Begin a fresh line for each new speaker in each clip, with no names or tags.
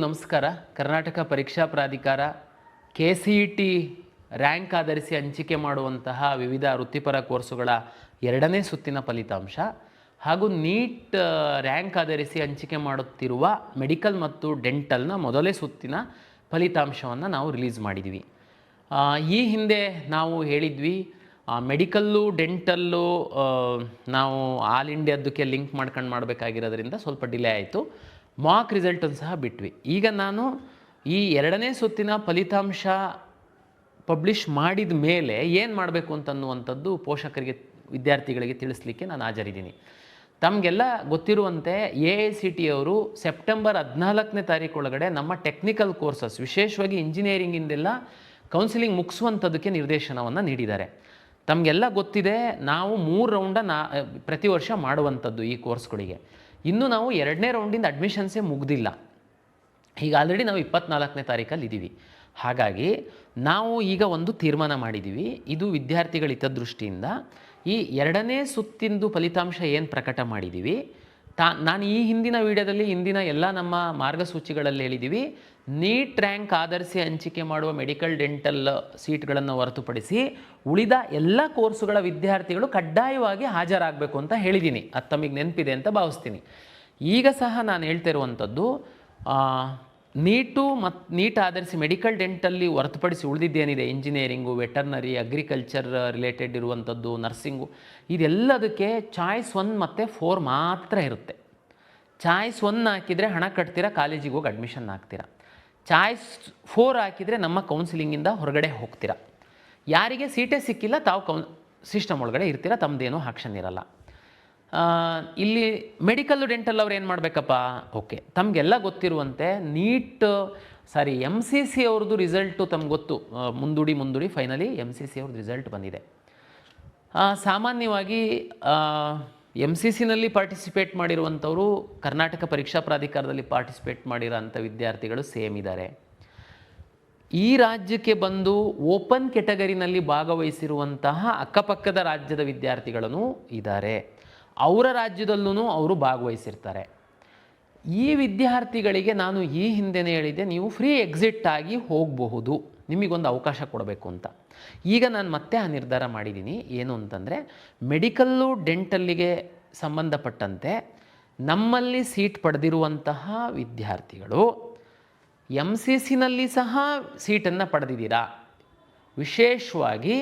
ನಮಸ್ಕಾರ. ಕರ್ನಾಟಕ ಪರೀಕ್ಷಾ ಪ್ರಾಧಿಕಾರ KCET ರ್ಯಾಂಕ್ ಆಧರಿಸಿ ಹಂಚಿಕೆ ಮಾಡುವಂತಹ ವಿವಿಧ ವೃತ್ತಿಪರ ಕೋರ್ಸುಗಳ ಎರಡನೇ ಸುತ್ತಿನ ಫಲಿತಾಂಶ ಹಾಗೂ ನೀಟ್ ರ್ಯಾಂಕ್ ಆಧರಿಸಿ ಹಂಚಿಕೆ ಮಾಡುತ್ತಿರುವ ಮೆಡಿಕಲ್ ಮತ್ತು ಡೆಂಟಲ್ನ ಮೊದಲನೇ ಸುತ್ತಿನ ಫಲಿತಾಂಶವನ್ನು ನಾವು ರಿಲೀಸ್ ಮಾಡಿದ್ವಿ. ಈ ಹಿಂದೆ ನಾವು ಹೇಳಿದ್ವಿ ಮೆಡಿಕಲ್ಲು ಡೆಂಟಲ್ಲು ನಾವು ಆಲ್ ಇಂಡಿಯಾದಕ್ಕೆ ಲಿಂಕ್ ಮಾಡ್ಕೊಂಡು ಮಾಡಬೇಕಾಗಿರೋದ್ರಿಂದ ಸ್ವಲ್ಪ ಡಿಲೇ ಆಯಿತು. ಮಾಕ್ ರಿಸಲ್ಟನ್ನು ಸಹ ಬಿಟ್ವಿ. ಈಗ ನಾನು ಈ ಎರಡನೇ ಸುತ್ತಿನ ಫಲಿತಾಂಶ ಪಬ್ಲಿಷ್ ಮಾಡಿದ ಮೇಲೆ ಏನು ಮಾಡಬೇಕು ಅಂತನ್ನುವಂಥದ್ದು ಪೋಷಕರಿಗೆ ವಿದ್ಯಾರ್ಥಿಗಳಿಗೆ ತಿಳಿಸ್ಲಿಕ್ಕೆ ನಾನು ಹಾಜರಿದ್ದೀನಿ. ತಮಗೆಲ್ಲ ಗೊತ್ತಿರುವಂತೆ AICTE ಅವರು ಸೆಪ್ಟೆಂಬರ್ 14ನೇ ತಾರೀಕು ಒಳಗಡೆ ನಮ್ಮ ಟೆಕ್ನಿಕಲ್ ಕೋರ್ಸಸ್ ವಿಶೇಷವಾಗಿ ಇಂಜಿನಿಯರಿಂಗಿಂದೆಲ್ಲ ಕೌನ್ಸಿಲಿಂಗ್ ಮುಗಿಸುವಂಥದ್ದಕ್ಕೆ ನಿರ್ದೇಶನವನ್ನು ನೀಡಿದ್ದಾರೆ. ತಮಗೆಲ್ಲ ಗೊತ್ತಿದೆ, ನಾವು 3 ರೌಂಡನ್ನು ಪ್ರತಿ ವರ್ಷ ಮಾಡುವಂಥದ್ದು ಈ ಕೋರ್ಸ್ಗಳಿಗೆ. ಇನ್ನೂ ನಾವು 2ನೇ ರೌಂಡಿಂದ ಅಡ್ಮಿಷನ್ಸೇ ಮುಗ್ದಿಲ್ಲ. ಈಗ ಆಲ್ರೆಡಿ ನಾವು 24ನೇ ತಾರೀಕಲ್ಲಿ ಇದ್ದೀವಿ. ಹಾಗಾಗಿ ನಾವು ಈಗ ಒಂದು ತೀರ್ಮಾನ ಮಾಡಿದ್ದೀವಿ. ಇದು ವಿದ್ಯಾರ್ಥಿಗಳ ಹಿತದೃಷ್ಟಿಯಿಂದ ಈ ಎರಡನೇ ಸುತ್ತಿಂದು ಫಲಿತಾಂಶ ಏನು ಪ್ರಕಟ ಮಾಡಿದ್ದೀವಿ, ನಾನು ಈ ಹಿಂದಿನ ವಿಡಿಯೋದಲ್ಲಿ ಹಿಂದಿನ ಎಲ್ಲ ನಮ್ಮ ಮಾರ್ಗಸೂಚಿಗಳಲ್ಲಿ ಹೇಳಿದ್ದೀವಿ, ನೀಟ್ ರ್ಯಾಂಕ್ ಆಧರಿಸಿ ಹಂಚಿಕೆ ಮಾಡುವ ಮೆಡಿಕಲ್ ಡೆಂಟಲ್ ಸೀಟ್ಗಳನ್ನು ಹೊರತುಪಡಿಸಿ ಉಳಿದ ಎಲ್ಲ ಕೋರ್ಸುಗಳ ವಿದ್ಯಾರ್ಥಿಗಳು ಕಡ್ಡಾಯವಾಗಿ ಹಾಜರಾಗಬೇಕು ಅಂತ ಹೇಳಿದ್ದೀನಿ. ಅದು ತಮಗೆ ನೆನಪಿದೆ ಅಂತ ಭಾವಿಸ್ತೀನಿ. ಈಗ ಸಹ ನಾನು ಹೇಳ್ತಾ ಇರುವಂಥದ್ದು ನೀಟ್ ಆಧರಿಸಿ ಮೆಡಿಕಲ್ ಡೆಂಟಲ್ಲಿ ಹೊರತುಪಡಿಸಿ ಉಳಿದಿದ್ದೇನಿದೆ, ಇಂಜಿನಿಯರಿಂಗು, ವೆಟರ್ನರಿ, ಅಗ್ರಿಕಲ್ಚರ್ ರಿಲೇಟೆಡ್ ಇರುವಂಥದ್ದು, ನರ್ಸಿಂಗು, ಇದೆಲ್ಲದಕ್ಕೆ ಚಾಯ್ಸ್ 1 ಮತ್ತು 4 ಮಾತ್ರ ಇರುತ್ತೆ. ಚಾಯ್ಸ್ 1 ಹಾಕಿದರೆ ಹಣ ಕಟ್ತೀರಾ, ಕಾಲೇಜಿಗೆ ಹೋಗಿ ಅಡ್ಮಿಷನ್ ಹಾಕ್ತೀರಾ. ಚಾಯ್ಸ್ 4 ಹಾಕಿದರೆ ನಮ್ಮ ಕೌನ್ಸಿಲಿಂಗಿಂದ ಹೊರಗಡೆ ಹೋಗ್ತೀರಾ. ಯಾರಿಗೆ ಸೀಟೇ ಸಿಕ್ಕಿಲ್ಲ ತಾವು ಸಿಸ್ಟಮ್ ಒಳಗಡೆ ಇರ್ತೀರ, ತಮ್ಮದೇನೂ ಆಕ್ಷನ್ ಇರಲ್ಲ. ಇಲ್ಲಿ ಮೆಡಿಕಲ್ಲು ಡೆಂಟಲ್ ಅವ್ರು ಏನು ಮಾಡಬೇಕಪ್ಪ? ಓಕೆ, ತಮಗೆಲ್ಲ ಗೊತ್ತಿರುವಂತೆ MCC ಅವ್ರದ್ದು ರಿಸಲ್ಟು ತಮ್ಗೆ ಗೊತ್ತು. ಮುಂದೂಡಿ ಫೈನಲಿ MCC ಅವ್ರದ್ದು ರಿಸಲ್ಟ್ ಬಂದಿದೆ. ಸಾಮಾನ್ಯವಾಗಿ MCCನಲ್ಲಿ ಪಾರ್ಟಿಸಿಪೇಟ್ ಮಾಡಿರುವಂಥವರು ಕರ್ನಾಟಕ ಪರೀಕ್ಷಾ ಪ್ರಾಧಿಕಾರದಲ್ಲಿ ಪಾರ್ಟಿಸಿಪೇಟ್ ಮಾಡಿರೋಂಥ ವಿದ್ಯಾರ್ಥಿಗಳು ಸೇಮ್ ಇದ್ದಾರೆ. ಈ ರಾಜ್ಯಕ್ಕೆ ಬಂದು ಓಪನ್ ಕೆಟಗರಿನಲ್ಲಿ ಭಾಗವಹಿಸಿರುವಂತಹ ಅಕ್ಕಪಕ್ಕದ ರಾಜ್ಯದ ವಿದ್ಯಾರ್ಥಿಗಳೂ ಇದ್ದಾರೆ. ಅವರ ರಾಜ್ಯದಲ್ಲೂ ಅವರು ಭಾಗವಹಿಸಿರ್ತಾರೆ. ಈ ವಿದ್ಯಾರ್ಥಿಗಳಿಗೆ ನಾನು ಈ ಹಿಂದೆನೇ ಹೇಳಿದ್ದೆ, ನೀವು ಫ್ರೀ ಎಕ್ಸಿಟ್ ಆಗಿ ಹೋಗಬಹುದು, ನಿಮಗೊಂದು ಅವಕಾಶ ಕೊಡಬೇಕು ಅಂತ. ಈಗ ನಾನು ಮತ್ತೆ ಆ ನಿರ್ಧಾರ ಮಾಡಿದ್ದೀನಿ. ಏನು ಅಂತಂದರೆ, ಮೆಡಿಕಲ್ಲು ಡೆಂಟಲ್ಲಿಗೆ ಸಂಬಂಧಪಟ್ಟಂತೆ ನಮ್ಮಲ್ಲಿ ಸೀಟ್ ಪಡೆದಿರುವಂತಹ ವಿದ್ಯಾರ್ಥಿಗಳು MCCನಲ್ಲಿ ಸಹ ಸೀಟನ್ನು ಪಡೆದಿದ್ದೀರಾ. ವಿಶೇಷವಾಗಿ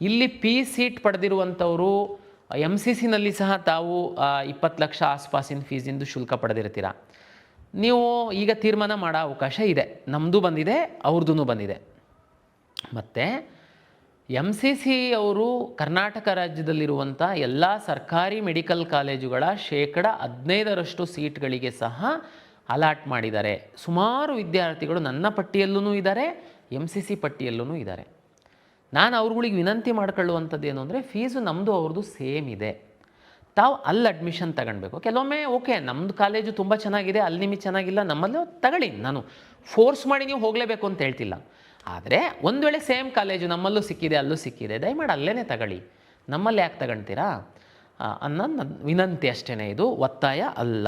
ಇಲ್ಲಿ ಸೀಟ್ ಪಡೆದಿರುವಂಥವರು MCCನಲ್ಲಿ ಸಹ ತಾವು 20 ಲಕ್ಷ ಆಸ್ಪಾಸಿನ ಫೀಸಿಂದು ಶುಲ್ಕ ಪಡೆದಿರ್ತೀರ. ನೀವು ಈಗ ತೀರ್ಮಾನ ಮಾಡೋ ಅವಕಾಶ ಇದೆ. ನಮ್ಮದು ಬಂದಿದೆ, ಅವ್ರದ್ದೂ ಬಂದಿದೆ. ಮತ್ತು MCC ಅವರು ಕರ್ನಾಟಕ ರಾಜ್ಯದಲ್ಲಿರುವಂಥ ಎಲ್ಲ ಸರ್ಕಾರಿ ಮೆಡಿಕಲ್ ಕಾಲೇಜುಗಳ 15% ಸೀಟ್ಗಳಿಗೆ ಸಹ ಅಲಾಟ್ ಮಾಡಿದ್ದಾರೆ. ಸುಮಾರು ವಿದ್ಯಾರ್ಥಿಗಳು ನನ್ನ ಪಟ್ಟಿಯಲ್ಲೂ ಇದ್ದಾರೆ, MCC ಪಟ್ಟಿಯಲ್ಲೂ ಇದ್ದಾರೆ. ನಾನು ಅವ್ರುಗಳಿಗೆ ವಿನಂತಿ ಮಾಡ್ಕೊಳ್ಳುವಂಥದ್ದು ಏನು ಅಂದರೆ, ಫೀಸು ನಮ್ಮದು ಅವ್ರದ್ದು ಸೇಮ್ ಇದೆ, ತಾವು ಅಲ್ಲಿ ಅಡ್ಮಿಷನ್ ತಗೊಳ್ಬೇಕು. ಕೆಲವೊಮ್ಮೆ ಓಕೆ, ನಮ್ಮದು ಕಾಲೇಜು ತುಂಬ ಚೆನ್ನಾಗಿದೆ, ಅಲ್ಲಿ ನಿಮಗೆ ಚೆನ್ನಾಗಿಲ್ಲ, ನಮ್ಮಲ್ಲೂ ತಗೊಳ್ಳಿ, ನಾನು ಫೋರ್ಸ್ ಮಾಡಿ ನೀವು ಹೋಗಲೇಬೇಕು ಅಂತ ಹೇಳ್ತಿಲ್ಲ. ಆದರೆ ಒಂದು ವೇಳೆ ಸೇಮ್ ಕಾಲೇಜು ನಮ್ಮಲ್ಲೂ ಸಿಕ್ಕಿದೆ, ಅಲ್ಲೂ ಸಿಕ್ಕಿದೆ, ದಯಮಾಡಿ ಅಲ್ಲೇ ತಗೊಳ್ಳಿ, ನಮ್ಮಲ್ಲಿ ಯಾಕೆ ತಗೊಳ್ತೀರಾ ಅನ್ನೋ ನನ್ನ ವಿನಂತಿ ಅಷ್ಟೇ. ಇದು ಒತ್ತಾಯ ಅಲ್ಲ.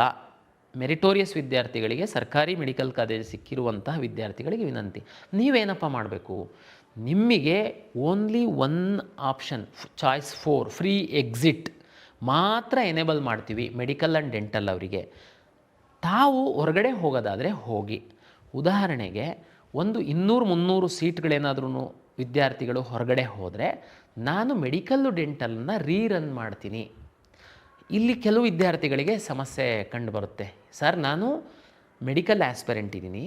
ಮೆರಿಟೋರಿಯಸ್ ವಿದ್ಯಾರ್ಥಿಗಳಿಗೆ, ಸರ್ಕಾರಿ ಮೆಡಿಕಲ್ ಕಾಲೇಜ್ ಸಿಕ್ಕಿರುವಂತಹ ವಿದ್ಯಾರ್ಥಿಗಳಿಗೆ ವಿನಂತಿ. ನೀವೇನಪ್ಪ ಮಾಡಬೇಕು, ನಿಮಗೆ only 1 option, choice 4 free exit ಮಾತ್ರ ಎನೇಬಲ್ ಮಾಡ್ತೀವಿ ಮೆಡಿಕಲ್ ಆ್ಯಂಡ್ ಡೆಂಟಲ್ ಅವರಿಗೆ. ತಾವು ಹೊರಗಡೆ ಹೋಗೋದಾದರೆ ಹೋಗಿ. ಉದಾಹರಣೆಗೆ ಒಂದು 200-300 ಸೀಟ್ಗಳೇನಾದ್ರೂ ವಿದ್ಯಾರ್ಥಿಗಳು ಹೊರಗಡೆ ಹೋದರೆ ನಾನು ಮೆಡಿಕಲ್ಲು ಡೆಂಟಲನ್ನು ರೀರನ್ ಮಾಡ್ತೀನಿ. ಇಲ್ಲಿ ಕೆಲವು ವಿದ್ಯಾರ್ಥಿಗಳಿಗೆ ಸಮಸ್ಯೆ ಕಂಡು ಬರುತ್ತೆ. ಸರ್, ನಾನು ಮೆಡಿಕಲ್ ಆಸ್ಪರೆಂಟ್ ಇದ್ದೀನಿ,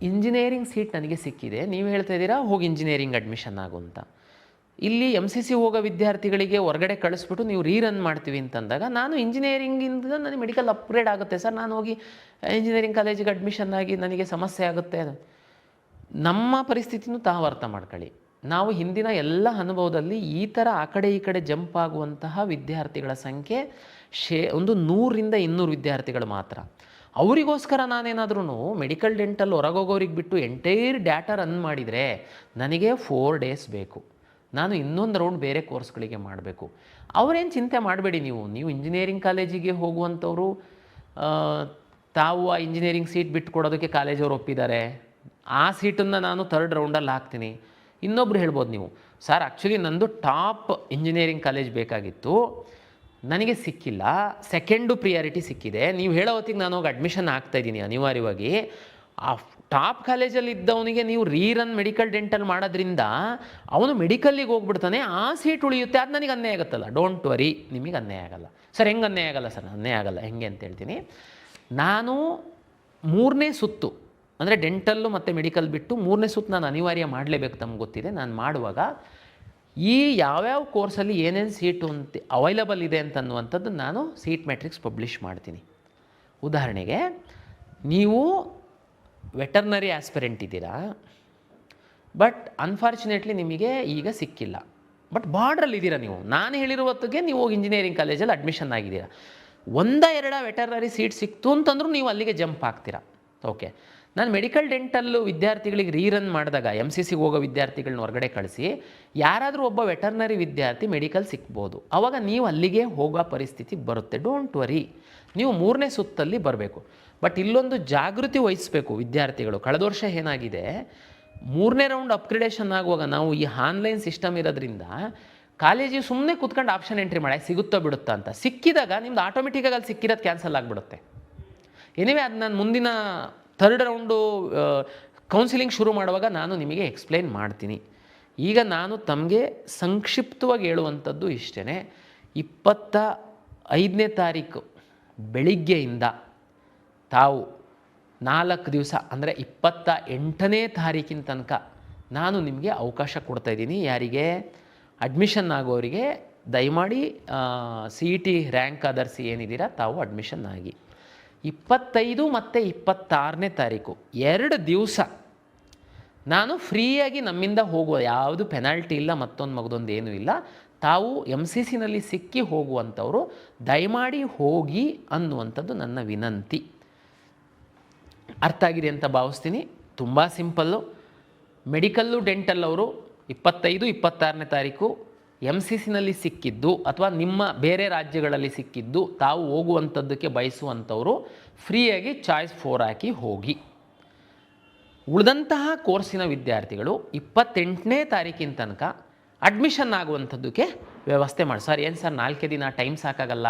ಇಂಜಿನಿಯರಿಂಗ್ ಸೀಟ್ ನನಗೆ ಸಿಕ್ಕಿದೆ, ನೀವು ಹೇಳ್ತಾ ಇದ್ದೀರಾ ಹೋಗಿ ಇಂಜಿನಿಯರಿಂಗ್ ಅಡ್ಮಿಷನ್ ಆಗು ಅಂತ. ಇಲ್ಲಿ MCC ಹೋಗೋ ವಿದ್ಯಾರ್ಥಿಗಳಿಗೆ ಹೊರಗಡೆ ಕಳಿಸ್ಬಿಟ್ಟು ನೀವು ರೀರನ್ ಮಾಡ್ತೀವಿ ಅಂತಂದಾಗ, ನಾನು ಇಂಜಿನಿಯರಿಂಗಿಂದ ನನಗೆ ಮೆಡಿಕಲ್ ಅಪ್ಗ್ರೇಡ್ ಆಗುತ್ತೆ ಸರ್, ನಾನು ಹೋಗಿ ಇಂಜಿನಿಯರಿಂಗ್ ಕಾಲೇಜಿಗೆ ಅಡ್ಮಿಷನ್ ಆಗಿ ನನಗೆ ಸಮಸ್ಯೆ ಆಗುತ್ತೆ. ನಮ್ಮ ಪರಿಸ್ಥಿತಿನೂ ತಾವು ಅರ್ಥ ಮಾಡ್ಕೊಳ್ಳಿ. ನಾವು ಹಿಂದಿನ ಎಲ್ಲ ಅನುಭವದಲ್ಲಿ ಈ ಥರ ಆ ಕಡೆ ಈ ಕಡೆ ಜಂಪ್ ಆಗುವಂತಹ ವಿದ್ಯಾರ್ಥಿಗಳ ಸಂಖ್ಯೆ 100-200 ವಿದ್ಯಾರ್ಥಿಗಳು ಮಾತ್ರ. ಅವರಿಗೋಸ್ಕರ ನಾನೇನಾದ್ರೂ ಮೆಡಿಕಲ್ ಡೆಂಟಲ್ ಹೊರಗೋಗೋರಿಗೆ ಬಿಟ್ಟು ಎಂಟೈರ್ ಡಾಟಾ ರನ್ ಮಾಡಿದರೆ ನನಗೆ 4 ಡೇಸ್ ಬೇಕು. ನಾನು ಇನ್ನೊಂದು ರೌಂಡ್ ಬೇರೆ ಕೋರ್ಸ್ಗಳಿಗೆ ಮಾಡಬೇಕು. ಅವರೇನು ಚಿಂತೆ ಮಾಡಬೇಡಿ. ನೀವು ಇಂಜಿನಿಯರಿಂಗ್ ಕಾಲೇಜಿಗೆ ಹೋಗುವಂಥವರು ತಾವು ಆ ಇಂಜಿನಿಯರಿಂಗ್ ಸೀಟ್ ಬಿಟ್ಟು ಕೊಡೋದಕ್ಕೆ ಕಾಲೇಜವ್ರು ಒಪ್ಪಿದ್ದಾರೆ, ಆ ಸೀಟನ್ನು ನಾನು 3rd ರೌಂಡಲ್ಲಿ ಹಾಕ್ತೀನಿ. ಇನ್ನೊಬ್ರು ಹೇಳ್ಬೋದು ನೀವು, ಸರ್ ಆ್ಯಕ್ಚುಲಿ ನಂದು ಟಾಪ್ ಇಂಜಿನಿಯರಿಂಗ್ ಕಾಲೇಜ್ ಬೇಕಾಗಿತ್ತು, ನನಗೆ ಸಿಕ್ಕಿಲ್ಲ, ಸೆಕೆಂಡು ಪ್ರಿಯಾರಿಟಿ ಸಿಕ್ಕಿದೆ, ನೀವು ಹೇಳೋ ಹೊತ್ತಿಗೆ ನಾನು ಹೋಗಿ ಅಡ್ಮಿಷನ್ ಆಗ್ತಾಯಿದ್ದೀನಿ ಅನಿವಾರ್ಯವಾಗಿ. ಆ ಟಾಪ್ ಕಾಲೇಜಲ್ಲಿ ಇದ್ದವನಿಗೆ ನೀವು ರೀರನ್ ಮೆಡಿಕಲ್ ಡೆಂಟಲ್ ಮಾಡೋದ್ರಿಂದ ಅವನು ಮೆಡಿಕಲ್ಲಿಗೆ ಹೋಗ್ಬಿಡ್ತಾನೆ, ಆ ಸೀಟ್ ಉಳಿಯುತ್ತೆ, ಅದು ನನಗೆ ಅನ್ಯಾಯ ಆಗುತ್ತಲ್ಲ. ಡೋಂಟ್ ವರಿ, ನಿಮಗೆ ಅನ್ಯಾಯ ಆಗಲ್ಲ. ಸರ್ ಹೆಂಗೆ ಅನ್ಯಾಯ ಆಗಲ್ಲ ಸರ್? ಅನ್ಯಾಯ ಆಗಲ್ಲ. ಹೆಂಗೆ ಅಂತ ಹೇಳ್ತೀನಿ. ನಾನು 3ನೇ ಸುತ್ತು ಅಂದರೆ ಡೆಂಟಲ್ಲು ಮತ್ತು ಮೆಡಿಕಲ್ ಬಿಟ್ಟು 3ನೇ ಸುತ್ತು ನಾನು ಅನಿವಾರ್ಯ ಮಾಡಲೇಬೇಕು, ತಮ್ಗೆ ಗೊತ್ತಿದೆ. ನಾನು ಮಾಡುವಾಗ ಈ ಯಾವ್ಯಾವ ಕೋರ್ಸಲ್ಲಿ ಏನೇನು ಸೀಟು ಅಂತ ಅವೈಲಬಲ್ ಇದೆ ಅಂತನ್ನುವಂಥದ್ದು ನಾನು ಸೀಟ್ ಮ್ಯಾಟ್ರಿಕ್ಸ್ ಪಬ್ಲಿಷ್ ಮಾಡ್ತೀನಿ. ಉದಾಹರಣೆಗೆ, ನೀವು ವೆಟರ್ನರಿ ಆಸ್ಪಿರೆಂಟ್ ಇದ್ದೀರಾ, ಬಟ್ ಅನ್ಫಾರ್ಚುನೇಟ್ಲಿ ನಿಮಗೆ ಈಗ ಸಿಕ್ಕಿಲ್ಲ, ಬಟ್ ಬಾರ್ಡ್ರಲ್ಲಿದ್ದೀರಾ ನೀವು. ನಾನು ಹೇಳಿರುವತ್ತಿಗೆ ನೀವು ಹೋಗಿ ಇಂಜಿನಿಯರಿಂಗ್ ಕಾಲೇಜಲ್ಲಿ ಅಡ್ಮಿಷನ್ ಆಗಿದ್ದೀರಾ, 1-2 ವೆಟರ್ನರಿ ಸೀಟ್ ಸಿಕ್ತು ಅಂತಂದ್ರೂ ನೀವು ಅಲ್ಲಿಗೆ ಜಂಪ್ ಆಗ್ತೀರಾ. ಓಕೆ, ನಾನು ಮೆಡಿಕಲ್ ಡೆಂಟಲ್ಲು ವಿದ್ಯಾರ್ಥಿಗಳಿಗೆ ರೀರನ್ ಮಾಡಿದಾಗ MCCಗೆ ಹೋಗೋ ವಿದ್ಯಾರ್ಥಿಗಳನ್ನ ಹೊರಗಡೆ ಕಳಿಸಿ ಯಾರಾದರೂ ಒಬ್ಬ ವೆಟರ್ನರಿ ವಿದ್ಯಾರ್ಥಿ ಮೆಡಿಕಲ್ ಸಿಕ್ಬೋದು, ಆವಾಗ ನೀವು ಅಲ್ಲಿಗೆ ಹೋಗೋ ಪರಿಸ್ಥಿತಿ ಬರುತ್ತೆ. ಡೋಂಟ್ ವರಿ, ನೀವು 3ನೇ ಸುತ್ತಲ್ಲಿ ಬರಬೇಕು. ಬಟ್ ಇಲ್ಲೊಂದು ಜಾಗೃತಿ ವಹಿಸಬೇಕು ವಿದ್ಯಾರ್ಥಿಗಳು. ಕಳೆದ ವರ್ಷ ಏನಾಗಿದೆ, 3ನೇ ರೌಂಡ್ ಅಪ್ಗ್ರೇಡೇಷನ್ ಆಗುವಾಗ ನಾವು ಈ ಆನ್ಲೈನ್ ಸಿಸ್ಟಮ್ ಇರೋದ್ರಿಂದ ಕಾಲೇಜಿಗೆ ಸುಮ್ಮನೆ ಕೂತ್ಕೊಂಡು ಆಪ್ಷನ್ ಎಂಟ್ರಿ ಮಾಡಿ ಸಿಗುತ್ತೋ ಬಿಡುತ್ತಾ ಅಂತ, ಸಿಕ್ಕಿದಾಗ ನಿಮ್ದು ಆಟೋಮೆಟಿಕ್ಕಾಗಿ ಅಲ್ಲಿ ಸಿಕ್ಕಿರೋದು ಕ್ಯಾನ್ಸಲ್ ಆಗಿಬಿಡುತ್ತೆ. ಎನಿವೆ ಅದು ನಾನು ಮುಂದಿನ 3rd ರೌಂಡು ಕೌನ್ಸಿಲಿಂಗ್ ಶುರು ಮಾಡುವಾಗ ನಾನು ನಿಮಗೆ ಎಕ್ಸ್ಪ್ಲೈನ್ ಮಾಡ್ತೀನಿ. ಈಗ ನಾನು ತಮಗೆ ಸಂಕ್ಷಿಪ್ತವಾಗಿ ಹೇಳುವಂಥದ್ದು ಇಷ್ಟೇ. 25ನೇ ತಾರೀಕು ಬೆಳಿಗ್ಗೆಯಿಂದ ತಾವು 4 ದಿವಸ ಅಂದರೆ 28ನೇ ತಾರೀಕಿನ ತನಕ ನಾನು ನಿಮಗೆ ಅವಕಾಶ ಕೊಡ್ತಾಯಿದ್ದೀನಿ. ಯಾರಿಗೆ? ಅಡ್ಮಿಷನ್ ಆಗೋರಿಗೆ ದಯಮಾಡಿ CET ರ್ಯಾಂಕ್ ಆಧರಿಸಿ ಏನಿದ್ದೀರಾ ತಾವು ಅಡ್ಮಿಷನ್ ಆಗಿ. 25 ಮತ್ತು 26ನೇ ತಾರೀಕು 2 ದಿವಸ ನಾನು ಫ್ರೀಯಾಗಿ ನಮ್ಮಿಂದ ಹೋಗುವ, ಯಾವುದು ಪೆನಾಲ್ಟಿ ಇಲ್ಲ, ಮಗದೊಂದು ಏನೂ ಇಲ್ಲ. ತಾವು MCCನಲ್ಲಿ ಸಿಕ್ಕಿ ಹೋಗುವಂಥವರು ದಯಮಾಡಿ ಹೋಗಿ ಅನ್ನುವಂಥದ್ದು ನನ್ನ ವಿನಂತಿ. ಅರ್ಥ ಆಗಿದೆ ಅಂತ ಭಾವಿಸ್ತೀನಿ. ತುಂಬ ಸಿಂಪಲ್ಲು. ಮೆಡಿಕಲ್ಲು ಡೆಂಟಲ್ ಅವರು 25, 26ನೇ ತಾರೀಕು MCCನಲ್ಲಿ ಸಿಕ್ಕಿದ್ದು ಅಥವಾ ನಿಮ್ಮ ಬೇರೆ ರಾಜ್ಯಗಳಲ್ಲಿ ಸಿಕ್ಕಿದ್ದು ತಾವು ಹೋಗುವಂಥದ್ದಕ್ಕೆ ಬಯಸುವಂಥವರು ಫ್ರೀಯಾಗಿ ಚಾಯ್ಸ್ 4 ಹಾಕಿ ಹೋಗಿ. ಉಳಿದಂತಹ ಕೋರ್ಸಿನ ವಿದ್ಯಾರ್ಥಿಗಳು 28ನೇ ತಾರೀಕಿನ ತನಕ ಅಡ್ಮಿಷನ್ ಆಗುವಂಥದ್ದಕ್ಕೆ ವ್ಯವಸ್ಥೆ ಮಾಡಿ. ಸರ್ ಏನು ಸರ್ 4 ದಿನ ಟೈಮ್ ಸಾಕಾಗಲ್ಲ,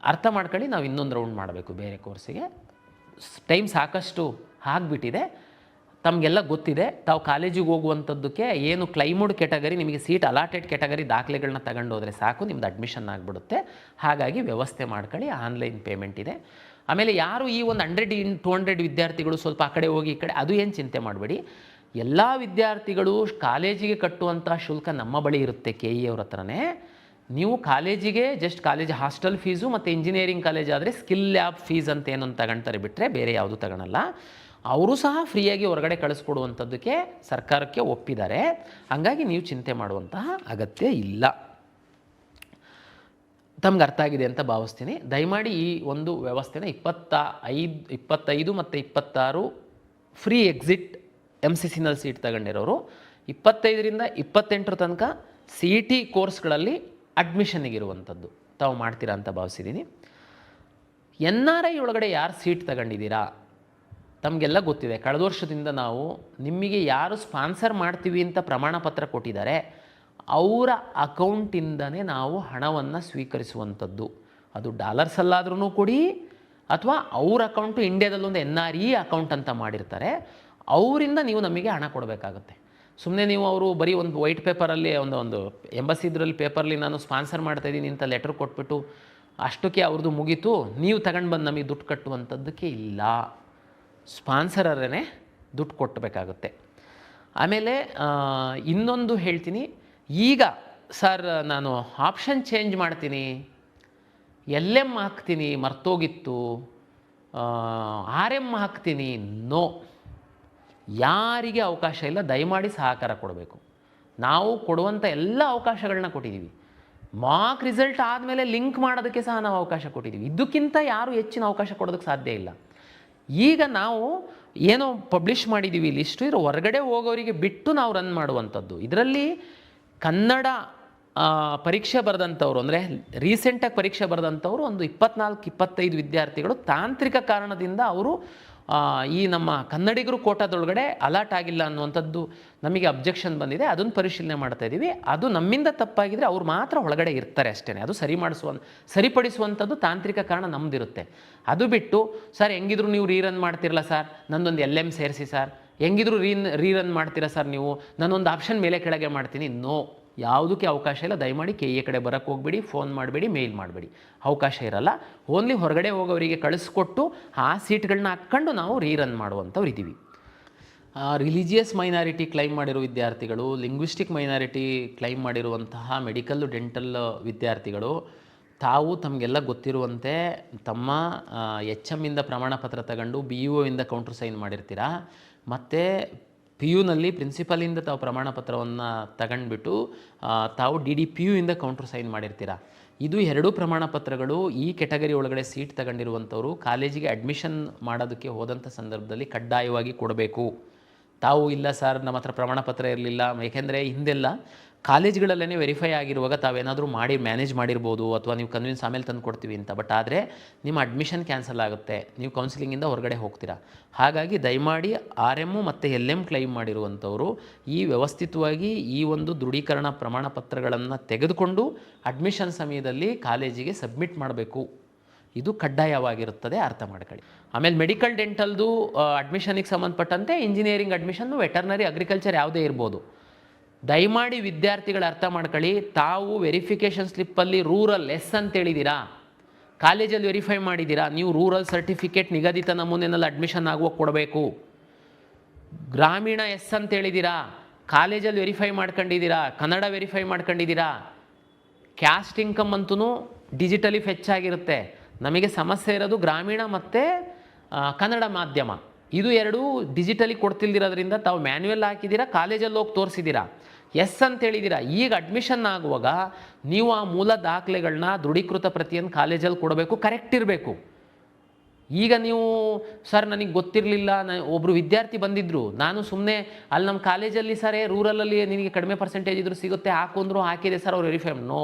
ಅರ್ಥ ಮಾಡ್ಕೊಳ್ಳಿ, ನಾವು ಇನ್ನೊಂದು ರೌಂಡ್ ಮಾಡಬೇಕು ಬೇರೆ ಕೋರ್ಸಿಗೆ. ಟೈಮ್ ಸಾಕಷ್ಟು ಆಗಿಬಿಟ್ಟಿದೆ, ತಮಗೆಲ್ಲ ಗೊತ್ತಿದೆ. ತಾವು ಕಾಲೇಜಿಗೆ ಹೋಗುವಂಥದ್ದಕ್ಕೆ ಏನು ಕ್ಲೈಮ್ಡ್ ಕ್ಯಾಟಗರಿ, ನಿಮಗೆ ಸೀಟ್ ಅಲಾಟೆಡ್ ಕ್ಯಾಟಗರಿ ದಾಖಲೆಗಳನ್ನ ತಗೊಂಡು ಹೋದರೆ ಸಾಕು, ನಿಮ್ದು ಅಡ್ಮಿಷನ್ ಆಗಿಬಿಡುತ್ತೆ. ಹಾಗಾಗಿ ವ್ಯವಸ್ಥೆ ಮಾಡ್ಕೊಳ್ಳಿ. ಆನ್ಲೈನ್ ಪೇಮೆಂಟ್ ಇದೆ. ಆಮೇಲೆ ಯಾರು ಈ ಒಂದು 100-200 ವಿದ್ಯಾರ್ಥಿಗಳು ಸ್ವಲ್ಪ ಆ ಕಡೆ ಹೋಗಿ ಈ ಕಡೆ, ಅದು ಏನು ಚಿಂತೆ ಮಾಡಬೇಡಿ. ಎಲ್ಲ ವಿದ್ಯಾರ್ಥಿಗಳು ಕಾಲೇಜಿಗೆ ಕಟ್ಟುವಂಥ ಶುಲ್ಕ ನಮ್ಮ ಬಳಿ ಇರುತ್ತೆ, KE ಅವ್ರ ಹತ್ರನೇ. ನೀವು ಕಾಲೇಜಿಗೆ ಜಸ್ಟ್ ಕಾಲೇಜ್ ಹಾಸ್ಟೆಲ್ ಫೀಸು ಮತ್ತು ಇಂಜಿನಿಯರಿಂಗ್ ಕಾಲೇಜ್ ಆದರೆ ಸ್ಕಿಲ್ ಲ್ಯಾಬ್ ಫೀಸ್ ಅಂತ ಏನೊಂದು ತಗೊಳ್ತಾರೆ ಬಿಟ್ಟರೆ ಬೇರೆ ಯಾವುದು ತಗೊಳಲ್ಲ. ಅವರು ಸಹ ಫ್ರೀಯಾಗಿ ಹೊರಗಡೆ ಕಳಿಸ್ಕೊಡುವಂಥದ್ದಕ್ಕೆ ಸರ್ಕಾರಕ್ಕೆ ಒಪ್ಪಿದ್ದಾರೆ. ಹಾಗಾಗಿ ನೀವು ಚಿಂತೆ ಮಾಡುವಂತಹ ಅಗತ್ಯ ಇಲ್ಲ. ತಮ್ಗೆ ಅರ್ಥ ಆಗಿದೆ ಅಂತ ಭಾವಿಸ್ತೀನಿ. ದಯಮಾಡಿ ಈ ಒಂದು ವ್ಯವಸ್ಥೆನ 25 ಮತ್ತು 26 ಫ್ರೀ ಎಕ್ಸಿಟ್ MCCನಲ್ಲಿ ಸೀಟ್ ತಗೊಂಡಿರೋರು, 25ರಿಂದ 28 ತನಕ CET ಕೋರ್ಸ್ಗಳಲ್ಲಿ ಅಡ್ಮಿಷನ್ನಿಗಿರುವಂಥದ್ದು ತಾವು ಮಾಡ್ತೀರಾ ಅಂತ ಭಾವಿಸಿದ್ದೀನಿ. NRI ಒಳಗಡೆ ಯಾರು ಸೀಟ್ ತಗೊಂಡಿದ್ದೀರಾ ತಮಗೆಲ್ಲ ಗೊತ್ತಿದೆ. ಕಳೆದ ವರ್ಷದಿಂದ ನಾವು ನಿಮಗೆ ಯಾರು ಸ್ಪಾನ್ಸರ್ ಮಾಡ್ತೀವಿ ಅಂತ ಪ್ರಮಾಣ ಪತ್ರ ಕೊಟ್ಟಿದ್ದಾರೆ ಅವರ ಅಕೌಂಟಿಂದನೇ ನಾವು ಹಣವನ್ನು ಸ್ವೀಕರಿಸುವಂಥದ್ದು. ಅದು ಡಾಲರ್ಸಲ್ಲಾದ್ರೂ ಕೊಡಿ ಅಥವಾ ಅವ್ರ ಅಕೌಂಟು ಇಂಡಿಯಾದಲ್ಲೊಂದು NRE ಅಕೌಂಟ್ ಅಂತ ಮಾಡಿರ್ತಾರೆ, ಅವರಿಂದ ನೀವು ನಮಗೆ ಹಣ ಕೊಡಬೇಕಾಗುತ್ತೆ. ಸುಮ್ಮನೆ ನೀವು ಅವರು ಬರೀ ಒಂದು ವೈಟ್ ಪೇಪರಲ್ಲಿ ಒಂದು ಎಂಬಸಿ ಇದರಲ್ಲಿ ಪೇಪರಲ್ಲಿ ನಾನು ಸ್ಪಾನ್ಸರ್ ಮಾಡ್ತಾಯಿದ್ದೀನಿ ಅಂತ ಲೆಟ್ರ್ ಕೊಟ್ಬಿಟ್ಟು ಅಷ್ಟಕ್ಕೆ ಅವ್ರದ್ದು ಮುಗೀತು, ನೀವು ತಗೊಂಡು ಬಂದು ನಮಗೆ ದುಡ್ಡು ಕಟ್ಟುವಂಥದ್ದಕ್ಕೆ ಇಲ್ಲ. ಸ್ಪಾನ್ಸರರೇ ದುಡ್ಡು ಕೊಟ್ಟಬೇಕಾಗುತ್ತೆ. ಆಮೇಲೆ ಇನ್ನೊಂದು ಹೇಳ್ತೀನಿ, ಈಗ ಸರ್ ನಾನು ಆಪ್ಷನ್ ಚೇಂಜ್ ಮಾಡ್ತೀನಿ, LM ಹಾಕ್ತೀನಿ ಮರ್ತೋಗಿತ್ತು, RM ಹಾಕ್ತೀನಿ, ನೋ, ಯಾರಿಗೆ ಅವಕಾಶ ಇಲ್ಲ. ದಯಮಾಡಿ ಸಹಕಾರ ಕೊಡಬೇಕು. ನಾವು ಕೊಡುವಂಥ ಎಲ್ಲ ಅವಕಾಶಗಳನ್ನ ಕೊಟ್ಟಿದ್ದೀವಿ. ಮಾರ್ಕ್ ರಿಸಲ್ಟ್ ಆದಮೇಲೆ ಲಿಂಕ್ ಮಾಡೋದಕ್ಕೆ ಸಹ ನಾವು ಅವಕಾಶ ಕೊಟ್ಟಿದ್ದೀವಿ. ಇದಕ್ಕಿಂತ ಯಾರು ಹೆಚ್ಚಿನ ಅವಕಾಶ ಕೊಡೋದಕ್ಕೆ ಸಾಧ್ಯ ಇಲ್ಲ. ಈಗ ನಾವು ಏನೋ ಪಬ್ಲಿಷ್ ಮಾಡಿದ್ದೀವಿ ಲಿಸ್ಟು, ಇರೋ ಹೊರಗಡೆ ಹೋಗೋರಿಗೆ ಬಿಟ್ಟು ನಾವು ರನ್ ಮಾಡುವಂಥದ್ದು. ಇದರಲ್ಲಿ ಕನ್ನಡ ಪರೀಕ್ಷೆ ಬರೆದಂಥವ್ರು ಅಂದರೆ ರೀಸೆಂಟಾಗಿ ಪರೀಕ್ಷೆ ಬರೆದಂಥವ್ರು ಒಂದು 24-25 ವಿದ್ಯಾರ್ಥಿಗಳು ತಾಂತ್ರಿಕ ಕಾರಣದಿಂದ ಅವರು ಈ ನಮ್ಮ ಕನ್ನಡಿಗರು ಕೋಟಾದೊಳಗಡೆ ಅಲಾಟ್ ಆಗಿಲ್ಲ ಅನ್ನುವಂಥದ್ದು ನಮಗೆ ಅಬ್ಜೆಕ್ಷನ್ ಬಂದಿದೆ. ಅದನ್ನು ಪರಿಶೀಲನೆ ಮಾಡ್ತಾ ಇದ್ದೀವಿ. ಅದು ನಮ್ಮಿಂದ ತಪ್ಪಾಗಿದ್ದರೆ ಅವ್ರು ಮಾತ್ರ ಒಳಗಡೆ ಇರ್ತಾರೆ ಅಷ್ಟೇ. ಅದು ಸರಿಪಡಿಸುವಂಥದ್ದು ತಾಂತ್ರಿಕ ಕಾರಣ ನಮ್ಮದಿರುತ್ತೆ. ಅದು ಬಿಟ್ಟು ಸರ್ ಹೆಂಗಿದ್ರು ನೀವು ರೀರನ್ ಮಾಡ್ತಿರಲ್ಲ ಸರ್, ನನ್ನೊಂದು LM ಸೇರಿಸಿ ಸರ್, ಹೆಂಗಿದ್ರು ರೀರನ್ ಮಾಡ್ತೀರಾ ಸರ್ ನೀವು, ನಾನೊಂದು ಆಪ್ಷನ್ ಮೇಲೆ ಕೆಳಗೆ ಮಾಡ್ತೀನಿ, ನೋ, ಯಾವುದಕ್ಕೆ ಅವಕಾಶ ಇಲ್ಲ. ದಯಮಾಡಿ KA ಕಡೆ ಬರೋಕ್ಕೆ ಹೋಗಬೇಡಿ, ಫೋನ್ ಮಾಡಬೇಡಿ, ಮೇಲ್ ಮಾಡಬೇಡಿ, ಅವಕಾಶ ಇರಲ್ಲ. ಓನ್ಲಿ ಹೊರಗಡೆ ಹೋಗೋರಿಗೆ ಕಳಿಸ್ಕೊಟ್ಟು ಆ ಸೀಟ್ಗಳನ್ನ ಹಾಕ್ಕೊಂಡು ನಾವು ರೀರನ್ ಮಾಡುವಂಥವ್ರು ಇದ್ದೀವಿ. ರಿಲಿಜಿಯಸ್ ಮೈನಾರಿಟಿ ಕ್ಲೈಮ್ ಮಾಡಿರೋ ವಿದ್ಯಾರ್ಥಿಗಳು, ಲಿಂಗ್ವಿಸ್ಟಿಕ್ ಮೈನಾರಿಟಿ ಕ್ಲೈಮ್ ಮಾಡಿರುವಂತಹ ಮೆಡಿಕಲ್ಲು ಡೆಂಟಲ್ ವಿದ್ಯಾರ್ಥಿಗಳು ತಾವು ತಮಗೆಲ್ಲ ಗೊತ್ತಿರುವಂತೆ ತಮ್ಮ HM ಇಂದ ಪ್ರಮಾಣ ಪತ್ರ ತಗೊಂಡು BUO ಇಂದ ಕೌಂಟ್ರ್ ಸೈನ್ ಮಾಡಿರ್ತೀರಾ. ಮತ್ತು PU ನಲ್ಲಿ ಪ್ರಿನ್ಸಿಪಲಿಂದ ತಾವು ಪ್ರಮಾಣ ಪತ್ರವನ್ನು ತಗೊಂಡ್ಬಿಟ್ಟು ತಾವು DDPU ಇಂದ ಕೌಂಟ್ರ್ ಸೈನ್ ಮಾಡಿರ್ತೀರಾ. ಇದು ಎರಡೂ ಪ್ರಮಾಣ ಪತ್ರಗಳು ಈ ಕೆಟಗರಿ ಒಳಗಡೆ ಸೀಟ್ ತಗೊಂಡಿರುವಂಥವ್ರು ಕಾಲೇಜಿಗೆ ಅಡ್ಮಿಷನ್ ಮಾಡೋದಕ್ಕೆ ಹೋದಂಥ ಸಂದರ್ಭದಲ್ಲಿ ಕಡ್ಡಾಯವಾಗಿ ಕೊಡಬೇಕು. ತಾವು ಇಲ್ಲ ಸರ್ ನಮ್ಮ ಹತ್ರ ಪ್ರಮಾಣ ಪತ್ರ ಇರಲಿಲ್ಲ, ಏಕೆಂದರೆ ಹಿಂದೆಲ್ಲ ಕಾಲೇಜ್ಗಳಲ್ಲೇ ವೆರಿಫೈ ಆಗಿರುವಾಗ ತಾವೇನಾದರೂ ಮಾಡಿ ಮ್ಯಾನೇಜ್ ಮಾಡಿರ್ಬೋದು, ಅಥವಾ ನೀವು ಕನ್ವಿನ್ಸ್ ಆಮೇಲೆ ತಂದು ಕೊಡ್ತೀವಿ ಅಂತ. ಬಟ್ ಆದರೆ ನಿಮ್ಮ ಅಡ್ಮಿಷನ್ ಕ್ಯಾನ್ಸಲ್ ಆಗುತ್ತೆ, ನೀವು ಕೌನ್ಸಿಲಿಂಗಿಂದ ಹೊರಗಡೆ ಹೋಗ್ತೀರಾ. ಹಾಗಾಗಿ ದಯಮಾಡಿ RM ಮತ್ತು LM ಕ್ಲೈಮ್ ಮಾಡಿರುವಂಥವರು ಈ ವ್ಯವಸ್ಥಿತವಾಗಿ ಈ ಒಂದು ದೃಢೀಕರಣ ಪ್ರಮಾಣ ಪತ್ರಗಳನ್ನು ತೆಗೆದುಕೊಂಡು ಅಡ್ಮಿಷನ್ ಸಮಯದಲ್ಲಿ ಕಾಲೇಜಿಗೆ ಸಬ್ಮಿಟ್ ಮಾಡಬೇಕು. ಇದು ಕಡ್ಡಾಯವಾಗಿರುತ್ತದೆ, ಅರ್ಥ ಮಾಡ್ಕೊಳ್ಳಿ. ಆಮೇಲೆ ಮೆಡಿಕಲ್ ಡೆಂಟಲ್ದು ಅಡ್ಮಿಷನಿಗೆ ಸಂಬಂಧಪಟ್ಟಂತೆ ಇಂಜಿನಿಯರಿಂಗ್ ಅಡ್ಮಿಷನ್ನು, ವೆಟರ್ನರಿ, ಅಗ್ರಿಕಲ್ಚರ್ ಯಾವುದೇ ಇರ್ಬೋದು. ದಯಮಾಡಿ ವಿದ್ಯಾರ್ಥಿಗಳು ಅರ್ಥ ಮಾಡ್ಕೊಳ್ಳಿ, ತಾವು ವೆರಿಫಿಕೇಷನ್ ಸ್ಲಿಪ್ಪಲ್ಲಿ ರೂರಲ್ S ಅಂತೇಳಿದ್ದೀರಾ, ಕಾಲೇಜಲ್ಲಿ ವೆರಿಫೈ ಮಾಡಿದ್ದೀರಾ, ನೀವು ರೂರಲ್ ಸರ್ಟಿಫಿಕೇಟ್ ನಿಗದಿತ ನಮೂನೆಯಲ್ಲಿ ಅಡ್ಮಿಷನ್ ಆಗುವಾಗ ಕೊಡಬೇಕು. ಗ್ರಾಮೀಣ S ಅಂತೇಳಿದ್ದೀರಾ, ಕಾಲೇಜಲ್ಲಿ ವೆರಿಫೈ ಮಾಡ್ಕೊಂಡಿದ್ದೀರಾ, ಕನ್ನಡ ವೆರಿಫೈ ಮಾಡ್ಕೊಂಡಿದ್ದೀರಾ. ಕ್ಯಾಸ್ಟ್ ಇನ್ಕಮ್ ಅಂತೂ ಡಿಜಿಟಲಿ ಫೆಚ್ ಆಗಿರುತ್ತೆ. ನಮಗೆ ಸಮಸ್ಯೆ ಇರೋದು ಗ್ರಾಮೀಣ ಮತ್ತು ಕನ್ನಡ ಮಾಧ್ಯಮ, ಇದು ಎರಡೂ ಡಿಜಿಟಲಿ ಕೊಡ್ತಿಲ್ದಿರೋದ್ರಿಂದ ತಾವು ಮ್ಯಾನ್ಯುವಲ್ ಹಾಕಿದ್ದೀರಾ, ಕಾಲೇಜಲ್ಲಿ ಹೋಗಿ ತೋರಿಸಿದ್ದೀರಾ, S ಅಂತೇಳಿದ್ದೀರಾ. ಈಗ ಅಡ್ಮಿಷನ್ ಆಗುವಾಗ ನೀವು ಆ ಮೂಲ ದಾಖಲೆಗಳನ್ನ ದೃಢೀಕೃತ ಪ್ರತಿಯನ್ನು ಕಾಲೇಜಲ್ಲಿ ಕೊಡಬೇಕು, ಕರೆಕ್ಟ್ ಇರಬೇಕು. ಈಗ ನೀವು ಸರ್ ನನಗೆ ಗೊತ್ತಿರಲಿಲ್ಲ, ಒಬ್ಬರು ವಿದ್ಯಾರ್ಥಿ ಬಂದಿದ್ದರು, ನಾನು ಸುಮ್ಮನೆ ಅಲ್ಲಿ ನಮ್ಮ ಕಾಲೇಜಲ್ಲಿ ಸರೇ ರೂರಲಲ್ಲಿ ನಿನಗೆ ಕಡಿಮೆ ಪರ್ಸೆಂಟೇಜ್ ಇದ್ದರೂ ಸಿಗುತ್ತೆ ಹಾಕೊಂಡ್ರು, ಹಾಕಿದೆ ಸರ್ ಅವ್ರು ವೆರಿಫೈ. ನೋ,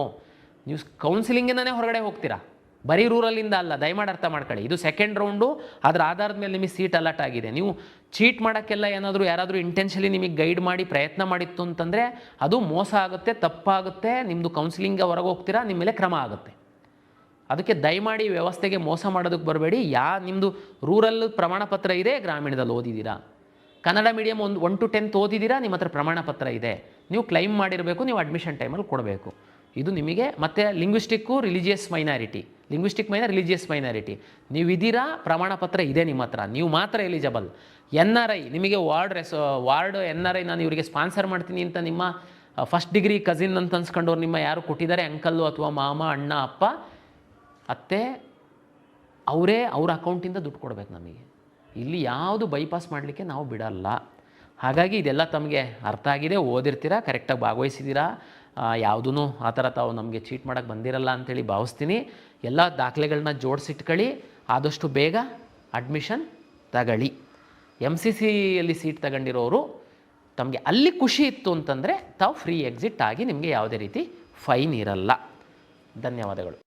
ನೀವು ಕೌನ್ಸಿಲಿಂಗಿಂದನೇ ಹೊರಗಡೆ ಹೋಗ್ತೀರಾ, ಬರೀ ರೂರಲ್ಲಿಂದ ಅಲ್ಲ. ದಯಮಾಡಿ ಅರ್ಥ ಮಾಡ್ಕೊಳ್ಳಿ, ಇದು ಸೆಕೆಂಡ್ ರೌಂಡು, ಅದರ ಆಧಾರದ ಮೇಲೆ ನಿಮಗೆ ಸೀಟ್ ಅಲಾಟ್ ಆಗಿದೆ. ನೀವು ಚೀಟ್ ಮಾಡೋಕ್ಕೆಲ್ಲ ಯಾರಾದರೂ ಇಂಟೆನ್ಷಲಿ ನಿಮಗೆ ಗೈಡ್ ಮಾಡಿ ಪ್ರಯತ್ನ ಮಾಡಿತ್ತು ಅಂತಂದರೆ ಅದು ಮೋಸ ಆಗುತ್ತೆ, ತಪ್ಪಾಗುತ್ತೆ, ನಿಮ್ಮದು ಕೌನ್ಸಿಲಿಂಗ್ ಹೊರಗೆ ಹೋಗ್ತೀರಾ, ನಿಮ್ಮ ಮೇಲೆ ಕ್ರಮ ಆಗುತ್ತೆ. ಅದಕ್ಕೆ ದಯಮಾಡಿ ವ್ಯವಸ್ಥೆಗೆ ಮೋಸ ಮಾಡೋದಕ್ಕೆ ಬರಬೇಡಿ. ನಿಮ್ಮದು ರೂರಲ್ ಪ್ರಮಾಣ ಪತ್ರ ಇದೆ, ಗ್ರಾಮೀಣದಲ್ಲಿ ಓದಿದ್ದೀರಾ, ಕನ್ನಡ ಮೀಡಿಯಮ್ 1 to 10 ಓದಿದ್ದೀರಾ, ನಿಮ್ಮ ಹತ್ರ ಪ್ರಮಾಣ ಪತ್ರ ಇದೆ, ನೀವು ಕ್ಲೈಮ್ ಮಾಡಿರಬೇಕು, ನೀವು ಅಡ್ಮಿಷನ್ ಟೈಮಲ್ಲಿ ಕೊಡಬೇಕು. ಇದು ನಿಮಗೆ. ಮತ್ತು ಲಿಂಗ್ವಿಸ್ಟಿಕ್ಕು ರಿಲಿಜಿಯಸ್ ಮೈನಾರಿಟಿ, ರಿಲಿಜಿಯಸ್ ಮೈನಾರಿಟಿ ನೀವಿದ್ದೀರಾ, ಪ್ರಮಾಣ ಪತ್ರ ಇದೆ ನಿಮ್ಮ ಹತ್ರ, ನೀವು ಮಾತ್ರ ಎಲಿಜಿಬಲ್. NRI ನಿಮಗೆ ವಾರ್ಡ್ NRI ನಾನು ಇವರಿಗೆ ಸ್ಪಾನ್ಸರ್ ಮಾಡ್ತೀನಿ ಅಂತ ನಿಮ್ಮ ಫಸ್ಟ್ ಡಿಗ್ರಿ ಕಸಿನ್ ಅಂತ ಅನ್ಸ್ಕೊಂಡವ್ರು ನಿಮ್ಮ ಯಾರು ಕೊಟ್ಟಿದ್ದಾರೆ, ಅಂಕಲ್ಲು ಅಥವಾ ಮಾಮ, ಅಣ್ಣ, ಅಪ್ಪ, ಅತ್ತೆ, ಅವರೇ ಅವ್ರ ಅಕೌಂಟಿಂದ ದುಡ್ಡು ಕೊಡಬೇಕು ನಮಗೆ. ಇಲ್ಲಿ ಯಾವುದು ಬೈಪಾಸ್ ಮಾಡಲಿಕ್ಕೆ ನಾವು ಬಿಡಲ್ಲ. ಹಾಗಾಗಿ ಇದೆಲ್ಲ ತಮಗೆ ಅರ್ಥ ಆಗಿದೆ, ಓದಿರ್ತೀರಾ, ಕರೆಕ್ಟಾಗಿ ಭಾಗವಹಿಸಿದ್ದೀರಾ, ಯಾವುದೂ ಆ ಥರ ತಾವು ನಮಗೆ ಚೀಟ್ ಮಾಡೋಕ್ಕೆ ಬಂದಿರಲ್ಲ ಅಂಥೇಳಿ ಭಾವಿಸ್ತೀನಿ. ಎಲ್ಲ ದಾಖಲೆಗಳನ್ನ ಆದಷ್ಟು ಬೇಗ ಅಡ್ಮಿಷನ್ ತಗೊಳ್ಳಿ. MCCಯಲ್ಲಿ ಸೀಟ್ ತಗೊಂಡಿರೋರು ತಮಗೆ ಅಲ್ಲಿ ಖುಷಿ ಇತ್ತು ಅಂತಂದರೆ ತಾವು ಫ್ರೀ ಎಕ್ಸಿಟ್ ಆಗಿ, ನಿಮಗೆ ಯಾವುದೇ ರೀತಿ ಫೈನ್ ಇರಲ್ಲ. ಧನ್ಯವಾದಗಳು.